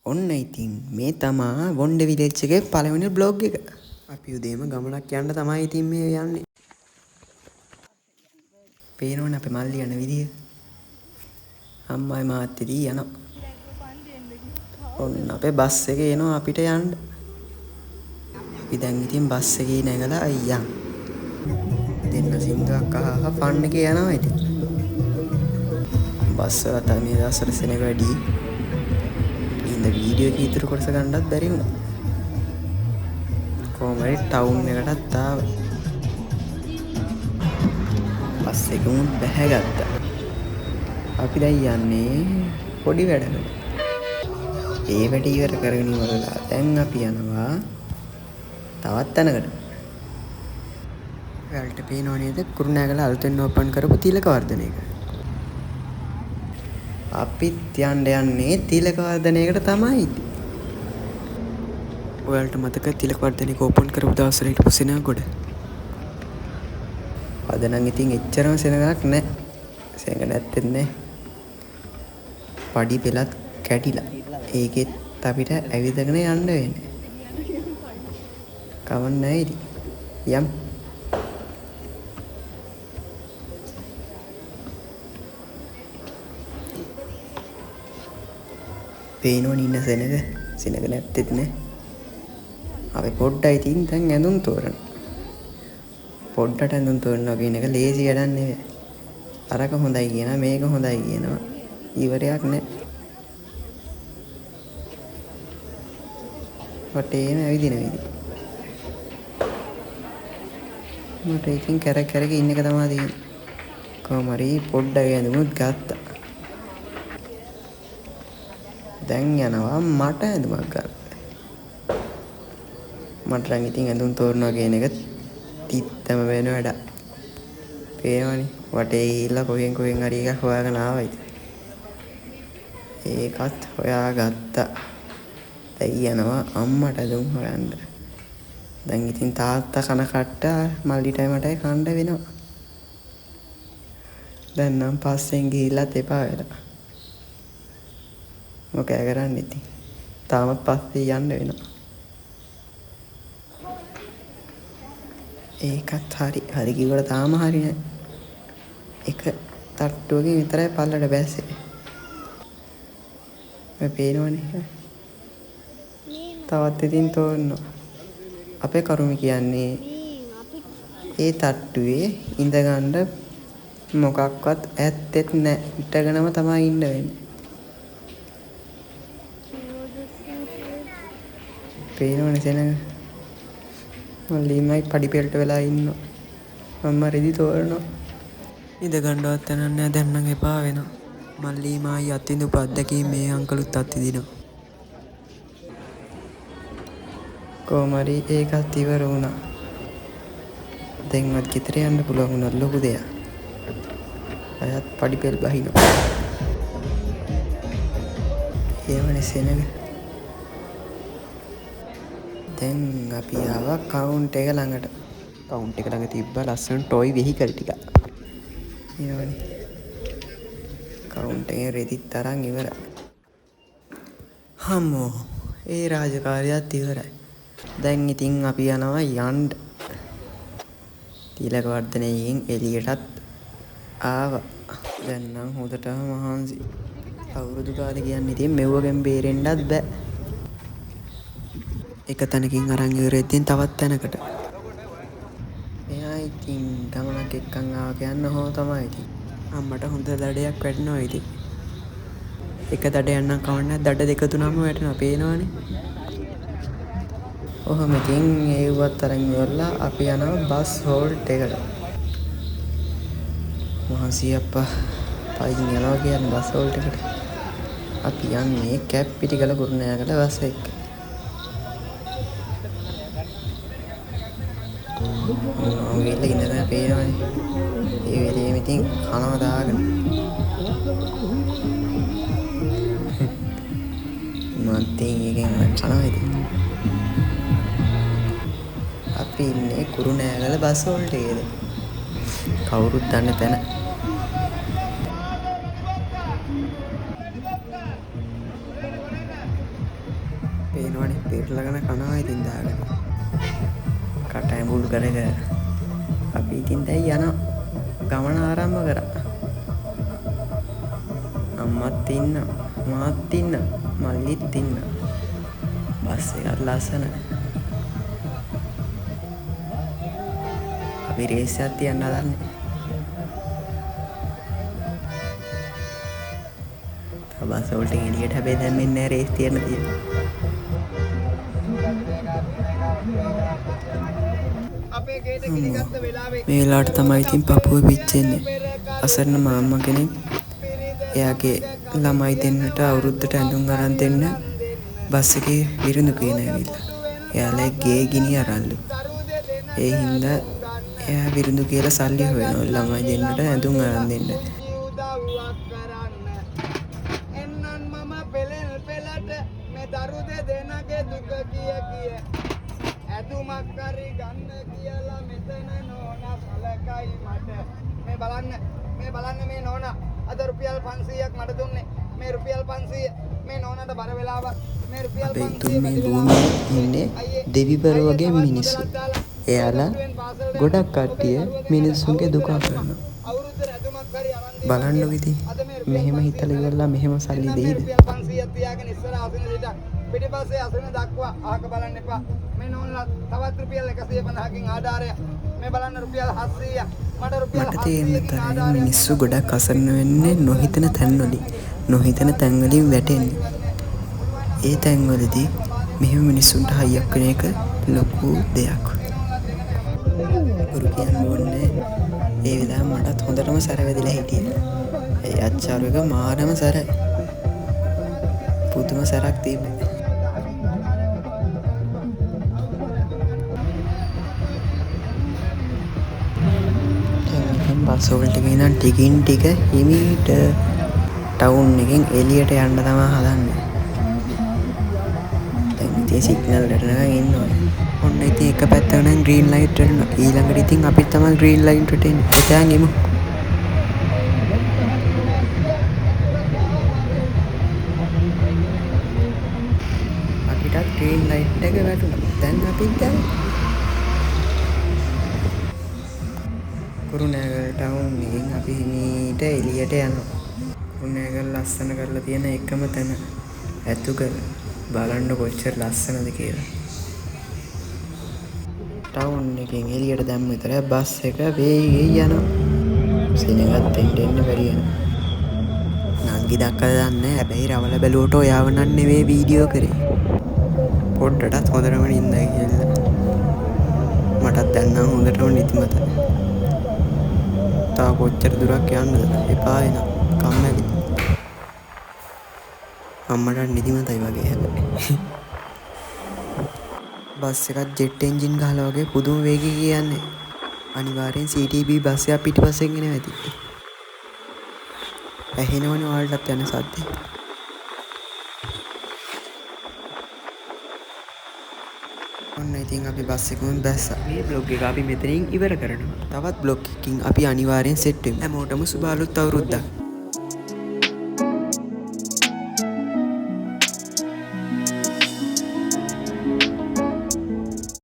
ඔන්න ඉතින් මේ තමා වොන්ඩ විලේජ් එකේ පළවෙනි බ්ලොග් එක. අපි උදේම ගමනක් යන්න තමයි ඉතින් මේ යන්නේ. පේනවනේ අපේ මල්ලි යන විදිය. අම්මයි මාත්‍රිදී යනවා. ඔන්න අපේ බස් එකේ එනවා අපිට යන්න. අපි දැන් ඉතින් බස් එකේ නැගලා යන්. දෙන්න සින්දුවක් අහහ ෆන් එකේ යනවා ඉතින්. බස් වල තමයි දවසට සෙනග වැඩි. ඉතින් වීඩියෝ එක ඉතුරු කොටස ගන්නත් බැරි වුණා. කොහමද ටවුන් එකටත් ආවා. බස් එකම බැහැගත්තා. අපි දැන් යන්නේ පොඩි වැඩකට. ඒ වැඩ ඉවර කරගෙන ඉවරලා දැන් අපි යනවා තවත් තැනකට. ඔයාලට පේනව නේද කුරුණෑගල අලුතෙන් ඕපන් කරපු තිලකවර්ධනයක. අපිත් යන්නේ තිලකවර්ධනයකට තමයි. ඔයාලට මතක තිලකවර්ධනයක ඕපන් කරපු දවසට හිටපු සෙනග ගොඩ. අද නම් ඉතින් එච්චරම සෙනගක් නැහැ. සෙනග නැත්තේ නැහැ. පඩි පෙලත් කැඩිලා. ඒකෙත් අපිට ඇවිදගෙන යන්න වෙන්නේ. කවන්න නැහැ ඉතින්. යම්. පේනවනේ ඉන්න සෙනග නැත්තේත් නැහැ. අපි පොඩ්ඩයි තින් දැන් ඇඳුම් තෝරන. පොඩ්ඩට ඇඳුම් තෝරනවා කියන එක ලේසි වැඩක් නෙවෙයි. අරක හොඳයි කියනවා මේක හොඳයි කියනවා. ඉවරයක් නැහැ. වටේම ඇවිදින විදිහ. මට ඉතින් කැරක් ඉන්න එක තමයි තියෙන්නේ. කොහොම හරි පොඩ්ඩක් ඇඳුමුත් ගත්තා. දැන් යනවා මට ඇඳුමක් ගන්න. මට නම් ඉතින් ඇඳුම් තෝරනවා කියන එක තිත්තම වෙන වැඩක්. පේනවනේ වටේ ගිහිල්ලා කොහෙන් හරි එකක් හොයාගෙන ආවා ඉතින්. ඒකත් හොයාගත්තා. දැන් යනවා අම්මට ඇඳුම් හොයන්න. දැන් ඉතින් තාත්තා කන කට්ට මල්ලිටයි මටයි කන්න වෙනවා. දැන් නම් පස්සෙන් ගිහිල්ලත් එපා වෙලා. මොකද කරන්නේ ඉතින්. තාමත් පස්සේ යන්න වෙනවා. ඒකත් හරි කිව්වට තාම හරි නෑ. එක තට්ටුවකින් විතරයි පල්ලට බැස්සේ. මේ පේනවනේ. තවත් ඉතින් තෝරනවා. අපේ කරුමි කියන්නේ ඒ තට්ටුවේ ඉඳගන්න මොකක්වත් ඇත්තෙත් නෑ. ඉටගෙනම තමයි ඉන්න වෙන්නේ. පේනවනේ සෙනග. මල්ලිමයි පඩි පෙළට වෙලා ඉන්නවා. මම්ම රෙදි තෝරනවා. ඉඳ ගන්නවත් තැනක් නෑ දැන් නම් එපා වෙනවා. මල්ලිමයි අත්විඳපු අත්දැකීම් මේ අංකලුත් අත්විඳිනවා. කොහොම හරි ඒකත් ඉවර වුණා. දැන්වත් ගෙදර යන්න පුළුවන් වුණා ලොකු දෙයක්. අයත් පඩි පෙළ බහිනවා. ඒවනේ සෙනග. දැන් අපි ආවා කවුන්ට් එක ළඟට. කවුන්ට් එක ළඟ තිබ්බ ලස්සන ටොයි වෙහිකල් ටික. ඒවනේ. කවුන්ට් එකේ රෙදිත් අරන් ඉවරයි. හම්මෝ ඒ රාජකාරියත් ඉවරයි. දැන් ඉතින් අපි යනවා යන්න. තිලකවර්ධනයෙන් එළියටත් ආවා. දැන් නම් හොදටම මහන්සි. අවුරුදු කාලේ කියන්නේ ඉතින් මෙව්වගෙන් බේරෙන්නත් බෑ. එක තැනකින් අරන් ඉවරෙද්දී තවත් තැනකට. මෙයා ඉතින් ගමනක් එක්කන් ආවා කියන්න හෝ තමයි ඉතින්. අම්මට හොඳ දඩයක් වැටෙනවා ඉතින්. එක දඩයක් නම් කවන්න දඩ දෙක තුනම වැටෙනවා පේනවනේ. ඔහොම ඉතින් ඒවත් අරන් ඉවරලා අපි යනවා බස් හෝල්ට් එකට. මහන්සි අප්පා පයින් යනවා කියන්නේ බස් හෝල්ට් එකට. අපි යන්නේ කැප්පිටිගල කුරුණෑගල බස් එක. ඔයලා ඉඳලා පේනවනේ. ඒ වෙලේම ඉතින් කනවා දාගෙන. මන්තින් එකෙන් කනවා ඉතින්. අපි ඉන්නේ කුරුණෑගල බස් හෝල්ට් එකේද. කවුරුත් දන්න තැන. පේනවනේ පෙරලගෙන කනවා ඉතින් දාගෙන. කට ඇඹුල් කර කර. අපි ඉතින් දැන් යනවා. ගමන ආරම්භ කරා. අම්මත් ඉන්නවා. මාත් ඉන්නවා. මල්ලිත් ඉන්නවා. බස් එකත් ලස්සනයි. අපි රේස් එකක් තියන්න හදන්නේ. බස් වලට එළියට හැබැයි දැන් මෙන්න රේස් තියන්න තියෙනවා. මේ වෙලාවට තමයි ඉතින් පපුව පිච්චෙන්නේ. අසරණ මාම්මා කෙනෙක් එයාගේ ළමයි දෙන්නට අවුරුද්දට ඇඳුම් අරන් දෙන්න බස් එකේ විරුදු කියන ඇවිල්ලා. එයාලා ගේ ගිනි අරන්ලු. ඒ හින්දා එයා විරුදු කියලා සල්ලි හොයනවා ළමයි දෙන්නට ඇඳුම් අරන් දෙන්න. ඇතුමක් කරි ගන්න කියලා මෙතන නෝනා සලකයි මට. මේ බලන්න මේ නෝනා අද රුපියල් 500ක් මට දුන්නේ. මේ රුපියල් 500 මේ නෝනාට බර වෙලාව මේ රුපියල් 500 මේ භූමියේ ඉන්නේ දෙවිවරු වගේ මිනිස්සු. එයාලා ගොඩක් කට්ටිය මිනිස්සුන්ගේ දුක කරනවා. බලන්නකො ඉතින් මෙහෙම හිතලා ඉවරලා මෙහෙම සල්ලි දෙයිද? 500ක් තියාගෙන ඉස්සර ආසන දෙට පිටිපස්සේ ආසන දක්වා අහක බලන්න එපා. මේ නෝන්ලා තවත් රුපියල් 150කින් ආධාරය. මේ බලන්න රුපියල් 700ක්. මට තේරෙන්නේ මිනිස්සු ගොඩක් අසරණ වෙන්නේ නොහිතන තැන්වලින්. නොහිතන තැන්වලින් වැටෙන්නේ. ඒ තැන්වලදී මෙහෙම මිනිස්සුන්ට හයියක් වෙන එක ලොකු දෙයක්. ගුරු කියන්න ඕනේ ඒ වෙලාව මටත් හොඳටම සැර වැදිලා හිටියේ. ඒ අච්චාරු එක මාරම සැරයි. පුදුම සැරක් තිබ්බේ. බස් වලට ගෙනන් ටිකින් ටික හිමීට ටවුන් එකෙන් එළියට යන්න තමයි හදන්නේ. දැන් ඉතින් සිග්නල් එකට ඉන්නවා. ඔන්න ඉතින් එක පැත්තක නම් ග්‍රීන් ලයිට් වෙනවා. ඊළඟට ඉතින් අපිත් තමයි ග්‍රීන් ලයිට් එකට එන්නේ. එතෙන් එමු. අපිටත් ග්‍රීන් ලයිට් එක වැටුණා. දැන් අපිත් දැන් කුරුණෑගල ටවුන් එකෙන් අපි හිමීට එළියට යනවා. කුරුණෑගල ලස්සන කරලා තියෙන එකම තැන ඇතුගල බලන්න කොච්චර ලස්සනද කියලා. ටවුන් එකෙන් එළියට දැම්ම විතර බස් එක වේගෙන් යනවා. සෙනගත් එන්න බැරි යනවා. නංගි දැක්කද දන්නේ. හැබැයි රවල බැලුවට ඔයාව නම් නෙවෙයි වීඩියෝ කරේ. පොඩ්ඩටත් හොඳටම නින්දයි කියලා. මටත් දැන් නම් හොඳටම නිදිමතයි. තා කොච්චර දුරක් යන්නද? එපා එන කම්මැලි. අම්මට නිදිමතයි වගේ හැබැයි. බස් එකත් ජෙට් එන්ජින් ගහලා වගේ පුදුම වේගයකින් යන්නේ. අනිවාර්යෙන් CTB බස් එක පිටිපස්සෙන් එනවා ඇති. ඇහෙනවනේ ඔයාලටත් යන සද්දේ. ඔන්න ඉතින් අපි බස් එකෙන් බැස්සා. මේ බ්ලොග් එක අපි මෙතනින් ඉවර කරනවා. තවත් බ්ලොග් එකකින් අපි අනිවාර්යෙන් සෙට් වෙමු. හැමෝටම සුබ අලුත් අවුරුද්දක්.